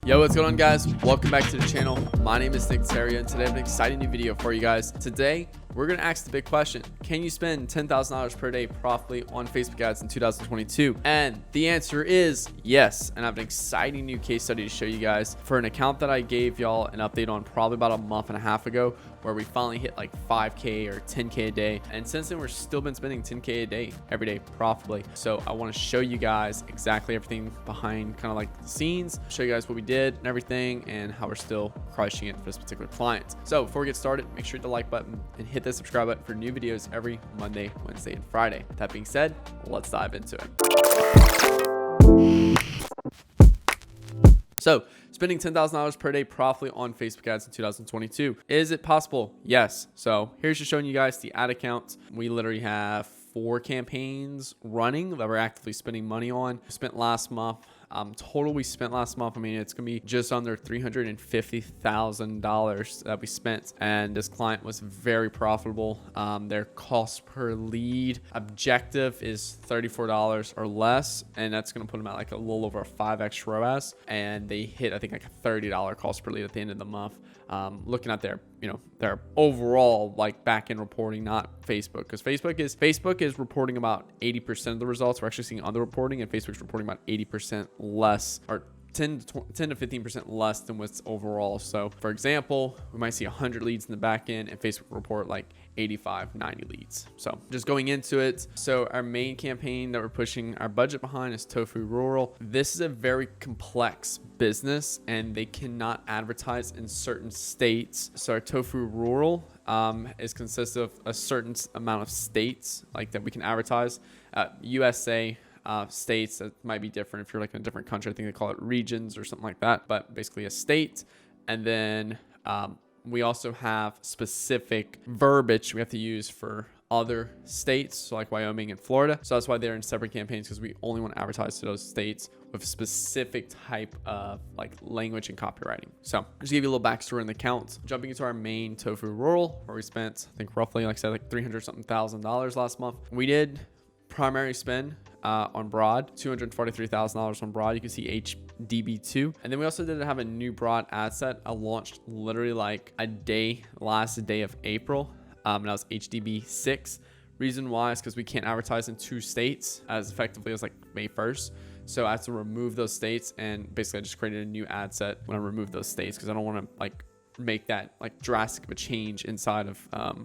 Yo, what's going on, guys? Welcome back to the channel. My name is Nick Theriot, and today I have an exciting new video for you guys. Today, we're going to ask the big question. Can you spend $10,000 per day profitably on Facebook ads in 2022? And the answer is yes. And I have an exciting new case study to show you guys for an account that I gave y'all an update on probably about a month and a half ago, where we finally hit like 5K or 10K a day. And since then, we're still been spending 10K a day every day profitably. So I want to show you guys exactly everything behind kind of like the scenes, show you guys what we did and everything, and how we're still crushing it for this particular client. So before we get started, make sure to hit the like button and hit the subscribe button for new videos every Monday, Wednesday, and Friday. That being said, let's dive into it. So spending $10,000 per day profitably on Facebook ads in 2022. Is it possible? Yes. So here's just showing you guys the ad accounts. We literally have 4 campaigns running that we're actively spending money on. We spent last month. Total we spent last month, I mean, it's gonna be just under $350,000 that we spent, and this client was very profitable. Their cost per lead objective is $34 or less, and that's gonna put them at like a little over a 5x ROAS, and they hit I think like a $30 cost per lead at the end of the month. Looking at their their overall like back-end reporting, not Facebook, because Facebook is reporting about 80% of the results. We're actually seeing underreporting, and Facebook's reporting about 80% less, or 10 to 15% less than what's overall. So for example, we might see 100 leads in the back end, and Facebook report like 85, 90 leads. So just going into it. So our main campaign that we're pushing our budget behind is Tofu Rural. This is a very complex business, and they cannot advertise in certain states. So our Tofu Rural is consists of a certain amount of states like that we can advertise. USA states that might be different if you're like in a different country. I think they call it regions or something like that, but basically a state. And then we also have specific verbiage we have to use for other states, so like Wyoming and Florida. So that's why they're in separate campaigns, because we only want to advertise to those states with specific type of like language and copywriting. So just give you a little backstory on the account. Jumping into our main Tofu Rural, where we spent, I think roughly, like I said, like $300 something thousand last month. We did primary spend on broad, $243,000 on broad. You can see HDB2. And then we also did have a new broad ad set. I launched literally like last day of April. And that was HDB6. Reason why is because we can't advertise in 2 states as effectively as like May 1st. So I have to remove those states, and basically I just created a new ad set when I remove those states, because I don't want to like make that like drastic of a change inside of our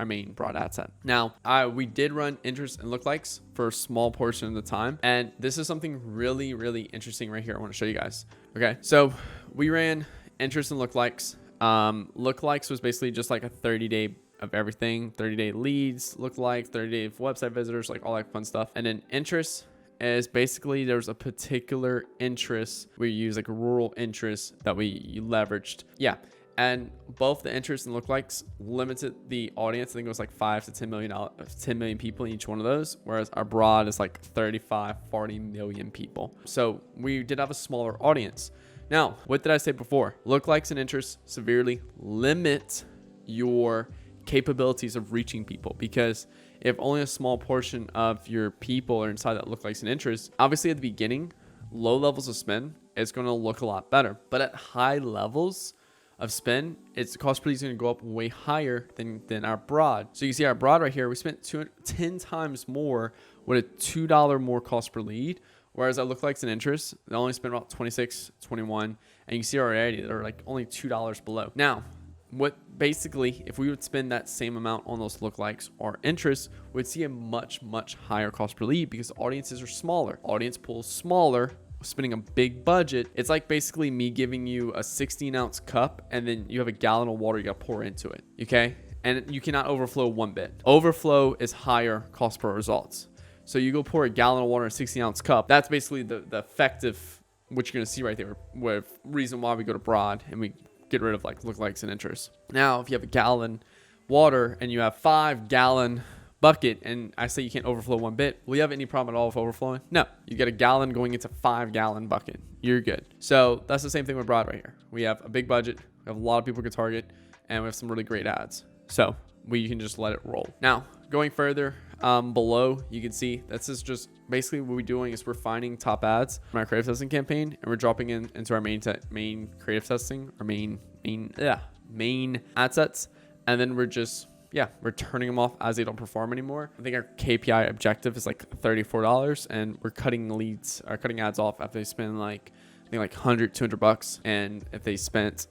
main broad ad set. Now, we did run interest and lookalikes for a small portion of the time, and this is something really, really interesting right here I want to show you guys. Okay, so we ran interest and lookalikes. Lookalikes was basically just like a 30-day of everything, 30-day leads, lookalike, 30-day website visitors, like all that fun stuff. And then interest is basically there's a particular interest we use, like a rural interest that we leveraged. Yeah. And both the interest and lookalikes limited the audience. I think it was like 5 to 10 million people in each one of those, whereas our broad is like 35, 40 million people. So we did have a smaller audience. Now, what did I say before? Lookalikes and interests severely limit your capabilities of reaching people, because if only a small portion of your people are inside that lookalikes and interests, obviously at the beginning, low levels of spend, it's going to look a lot better. But at high levels of spend, its cost per lead is going to go up way higher than our broad. So you see our broad right here, we spent 10 times more with a $2 more cost per lead, whereas our lookalikes and interests, they only spend about 26, 21, and you see already they're like only $2 below. Now, what basically, if we would spend that same amount on those lookalikes or interests, we'd see a much, much higher cost per lead, because audiences are smaller. Audience pool is smaller. Spending a big budget, it's like basically me giving you a 16-ounce cup, and then you have a gallon of water you got to pour into it. Okay, and you cannot overflow one bit. Overflow is higher cost per results. So you go pour a gallon of water in a 16-ounce cup. That's basically the effective, what you're gonna see right there, with reason why we go to broad and we get rid of like lookalikes and interests. Now, if you have a gallon water and you have 5-gallon bucket, and I say you can't overflow one bit, will you have any problem at all with overflowing? No. You get a gallon going into 5-gallon bucket, you're good. So that's the same thing with broad right here. We have a big budget, we have a lot of people we can target, and we have some really great ads. So we can just let it roll. Now, going further, below, you can see this is just basically what we're doing is we're finding top ads from our creative testing campaign, and we're dropping into our main creative testing, our main ad sets, and then we're just we're turning them off as they don't perform anymore. I think our KPI objective is like $34, and we're cutting ads off after they spend like I think like 100, 200 bucks, and if they spent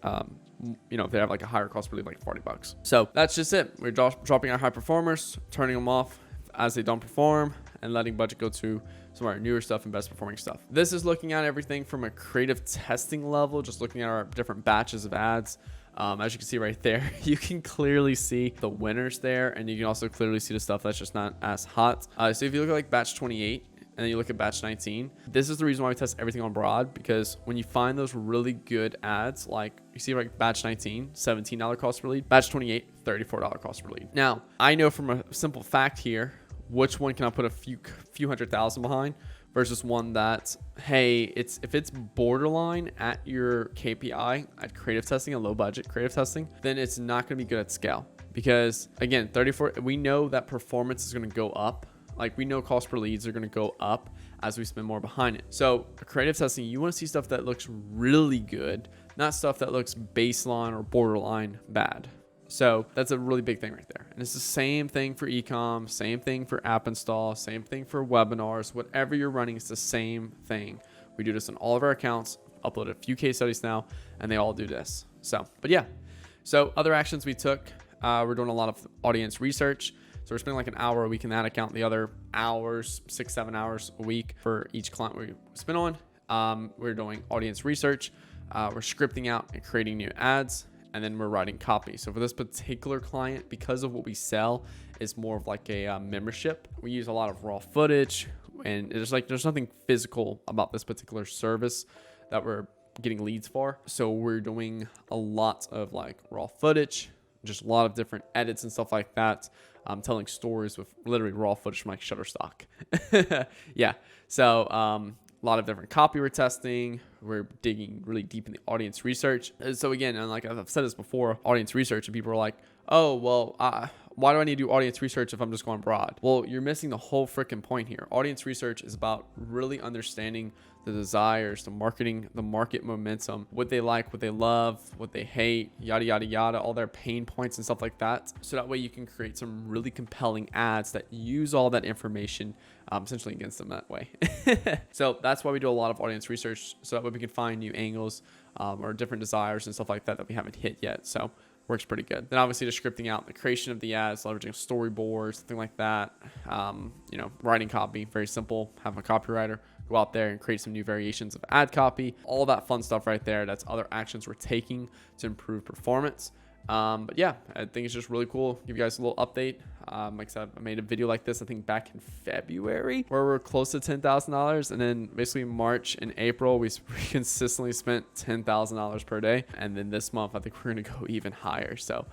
if they have like a higher cost per lead, like 40 bucks. So that's just it. We're dropping our high performers, turning them off as they don't perform, and letting budget go to some of our newer stuff and best performing stuff. This is looking at everything from a creative testing level, just looking at our different batches of ads. As you can see right there, you can clearly see the winners there, and you can also clearly see the stuff that's just not as hot. So if you look at like batch 28 and then you look at batch 19, this is the reason why we test everything on broad, because when you find those really good ads, like you see like batch 19, $17 cost per lead, batch 28, $34 cost per lead. Now, I know from a simple fact here, which one can I put a few hundred thousand behind versus one that, hey, if it's borderline at your KPI at creative testing, a low budget creative testing, then it's not going to be good at scale. Because again, 34, we know that performance is going to go up. Like we know cost per leads are going to go up as we spend more behind it. So creative testing, you want to see stuff that looks really good, not stuff that looks baseline or borderline bad. So that's a really big thing right there. And it's the same thing for ecom, same thing for app install, same thing for webinars, whatever you're running, it's the same thing. We do this on all of our accounts, uploaded a few case studies now, and they all do this. So, but yeah. So other actions we took, we're doing a lot of audience research. So we're spending like an hour a week in that account. The other hours, 6-7 hours a week for each client we spend on. We're doing audience research. We're scripting out and creating new ads, and then we're writing copy. So for this particular client, because of what we sell is more of like a membership, we use a lot of raw footage, and there's nothing physical about this particular service that we're getting leads for. So we're doing a lot of like raw footage, just a lot of different edits and stuff like that. Telling stories with literally raw footage from like Shutterstock. Yeah. So a lot of different copy we're testing. We're digging really deep in the audience research. So again, and like I've said this before, audience research, and people are like, oh, well, why do I need to do audience research if I'm just going broad? Well, you're missing the whole freaking point here. Audience research is about really understanding the desires, the marketing, the market momentum, what they like, what they love, what they hate, yada, yada, yada, all their pain points and stuff like that. So that way you can create some really compelling ads that use all that information essentially against them that way. So that's why we do a lot of audience research, so that way we can find new angles or different desires and stuff like that we haven't hit yet. So works pretty good. Then obviously the scripting out, the creation of the ads, leveraging storyboards, something like that. Writing copy, very simple. Have a copywriter go out there and create some new variations of ad copy. All that fun stuff right there. That's other actions we're taking to improve performance. But yeah, I think it's just really cool. Give you guys a little update. Like I said, I made a video like this, I think back in February, where we're close to $10,000. And then basically March and April, we consistently spent $10,000 per day. And then this month, I think we're going to go even higher. So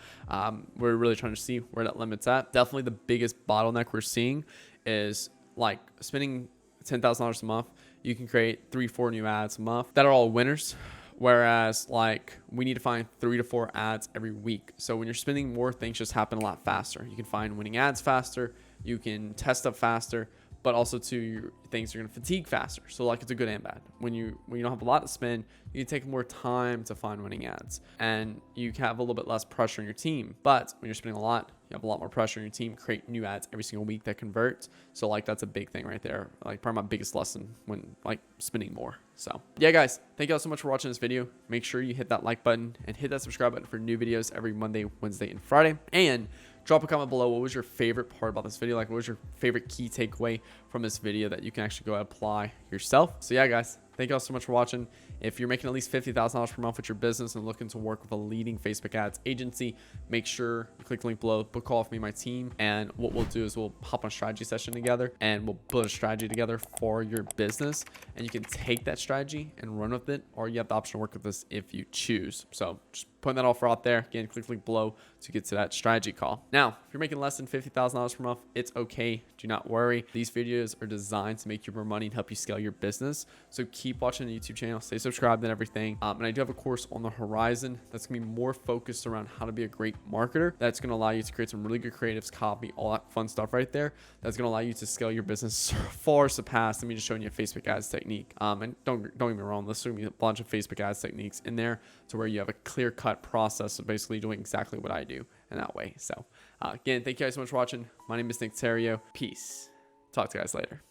we're really trying to see where that limit's at. Definitely the biggest bottleneck we're seeing is like spending $10,000 a month. You can create 3-4 new ads a month that are all winners. Whereas like we need to find 3 to 4 ads every week. So when you're spending more, things just happen a lot faster. You can find winning ads faster. You can test up faster, but also too, things are going to fatigue faster. So like it's a good and bad. When you don't have a lot to spend, you can take more time to find winning ads, and you can have a little bit less pressure on your team. But when you're spending a lot, you have a lot more pressure on your team. Create new ads every single week that convert. So like that's a big thing right there. Like probably my biggest lesson when like spending more. So yeah, guys, thank you all so much for watching this video. Make sure you hit that like button and hit that subscribe button for new videos every Monday, Wednesday, and Friday. And drop a comment below. What was your favorite part about this video? Like what was your favorite key takeaway from this video that you can actually go apply yourself? So yeah, guys, thank you all so much for watching. If you're making at least $50,000 per month with your business and looking to work with a leading Facebook ads agency, make sure you click the link below, book a call with me and my team. And what we'll do is we'll hop on a strategy session together, and we'll build a strategy together for your business. And you can take that strategy and run with it, or you have the option to work with us if you choose. So just putting that offer out there. Again, click the link below to get to that strategy call. Now, if you're making less than $50,000 per month, it's okay. Do not worry. These videos videos are designed to make you more money and help you scale your business. So keep watching the YouTube channel, stay subscribed and everything. And I do have a course on the horizon that's gonna be more focused around how to be a great marketer. That's gonna allow you to create some really good creatives, copy, all that fun stuff right there. That's gonna allow you to scale your business far surpass me just showing you a Facebook ads technique. And don't get me wrong, there's gonna be a bunch of Facebook ads techniques in there to where you have a clear-cut process of basically doing exactly what I do in that way. So again, thank you guys so much for watching. My name is Nick Theriot. Peace. Talk to you guys later.